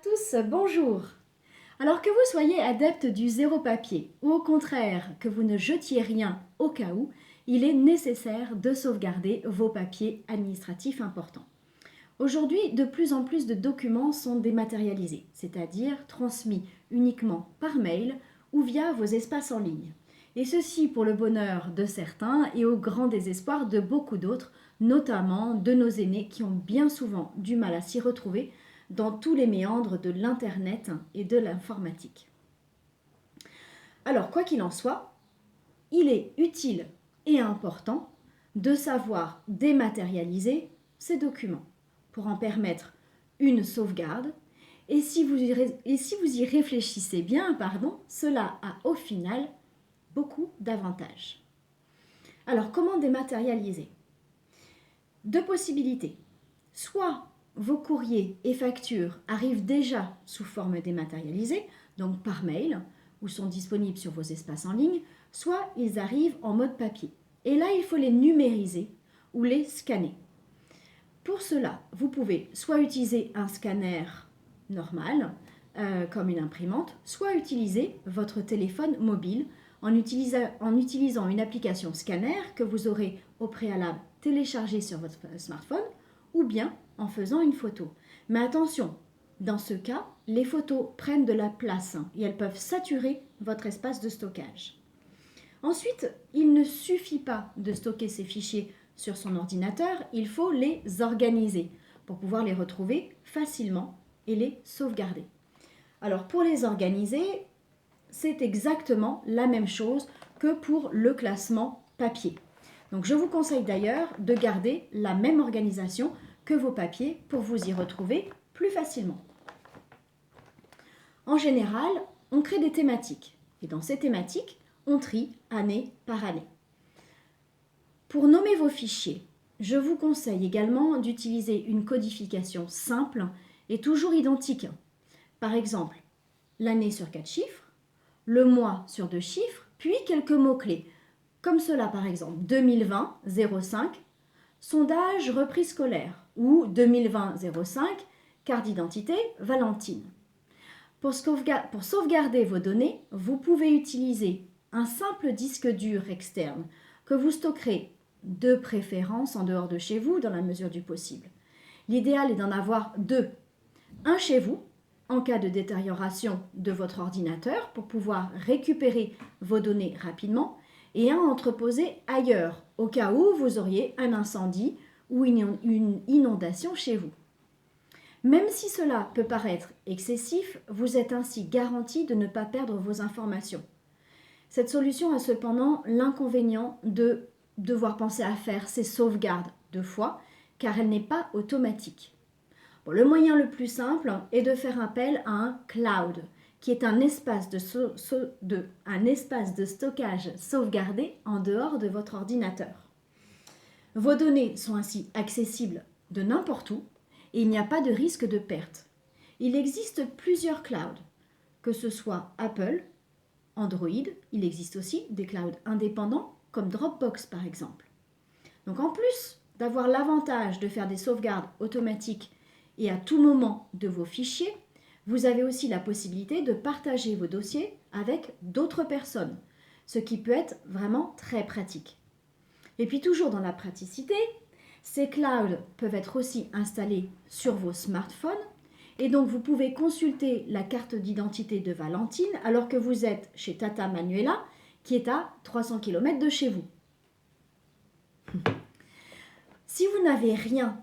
tous, bonjour. Alors que vous soyez adepte du zéro papier ou au contraire que vous ne jetiez rien au cas où, il est nécessaire de sauvegarder vos papiers administratifs importants. Aujourd'hui, de plus en plus de documents sont dématérialisés, c'est-à-dire transmis uniquement par mail ou via vos espaces en ligne. Et ceci pour le bonheur de certains et au grand désespoir de beaucoup d'autres, notamment de nos aînés qui ont bien souvent du mal à s'y retrouver dans tous les méandres de l'Internet et de l'informatique. Alors, quoi qu'il en soit, il est utile et important de savoir dématérialiser ces documents pour en permettre une sauvegarde. Et si vous y réfléchissez bien, cela a au final beaucoup d'avantages. Alors, comment dématérialiser? Deux possibilités. Soit vos courriers et factures arrivent déjà sous forme dématérialisée, donc par mail, ou sont disponibles sur vos espaces en ligne, soit ils arrivent en mode papier. Et là, il faut les numériser ou les scanner. Pour cela, vous pouvez soit utiliser un scanner normal, comme une imprimante, soit utiliser votre téléphone mobile en utilisant une application scanner que vous aurez au préalable téléchargée sur votre smartphone ou bien en faisant une photo. Mais attention, dans ce cas, les photos prennent de la place et elles peuvent saturer votre espace de stockage. Ensuite, il ne suffit pas de stocker ces fichiers sur son ordinateur, il faut les organiser pour pouvoir les retrouver facilement et les sauvegarder. Alors pour les organiser, c'est exactement la même chose que pour le classement papier. Donc je vous conseille d'ailleurs de garder la même organisation que vos papiers pour vous y retrouver plus facilement. En général, on crée des thématiques et dans ces thématiques, on trie année par année. Pour nommer vos fichiers, je vous conseille également d'utiliser une codification simple et toujours identique. Par exemple, l'année sur 4 chiffres, le mois sur 2 chiffres, puis quelques mots-clés. Comme cela par exemple, 2020 05, sondage reprise scolaire ou 2020 05, carte d'identité Valentine. Pour sauvegarder vos données, vous pouvez utiliser un simple disque dur externe que vous stockerez de préférence en dehors de chez vous dans la mesure du possible. L'idéal est d'en avoir deux. Un chez vous, en cas de détérioration de votre ordinateur pour pouvoir récupérer vos données rapidement, et un entreposé ailleurs, au cas où vous auriez un incendie ou une inondation chez vous. Même si cela peut paraître excessif, vous êtes ainsi garanti de ne pas perdre vos informations. Cette solution a cependant l'inconvénient de devoir penser à faire ces sauvegardes 2 fois, car elle n'est pas automatique. Bon, le moyen le plus simple est de faire appel à un cloud, qui est un espace de stockage sauvegardé en dehors de votre ordinateur. Vos données sont ainsi accessibles de n'importe où et il n'y a pas de risque de perte. Il existe plusieurs clouds, que ce soit Apple, Android, il existe aussi des clouds indépendants comme Dropbox par exemple. Donc en plus d'avoir l'avantage de faire des sauvegardes automatiques et à tout moment de vos fichiers, vous avez aussi la possibilité de partager vos dossiers avec d'autres personnes, ce qui peut être vraiment très pratique. Et puis toujours dans la praticité, ces clouds peuvent être aussi installés sur vos smartphones et donc vous pouvez consulter la carte d'identité de Valentine alors que vous êtes chez Tata Manuela qui est à 300 km de chez vous. Si vous n'avez rien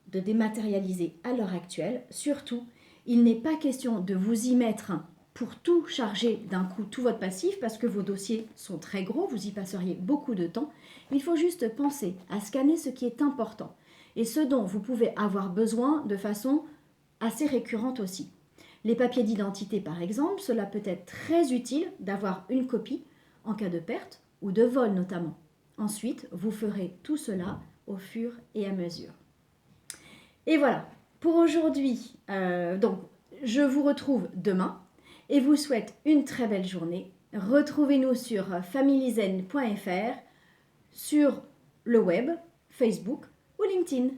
de dématérialisé à l'heure actuelle, surtout, il n'est pas question de vous y mettre pour tout charger d'un coup, tout votre passif, parce que vos dossiers sont très gros, vous y passeriez beaucoup de temps. Il faut juste penser à scanner ce qui est important et ce dont vous pouvez avoir besoin de façon assez récurrente aussi. Les papiers d'identité par exemple, cela peut être très utile d'avoir une copie en cas de perte ou de vol notamment. Ensuite, vous ferez tout cela au fur et à mesure. Et voilà, pour aujourd'hui, donc je vous retrouve demain et vous souhaite une très belle journée. Retrouvez-nous sur familyzen.fr, sur le web, Facebook ou LinkedIn.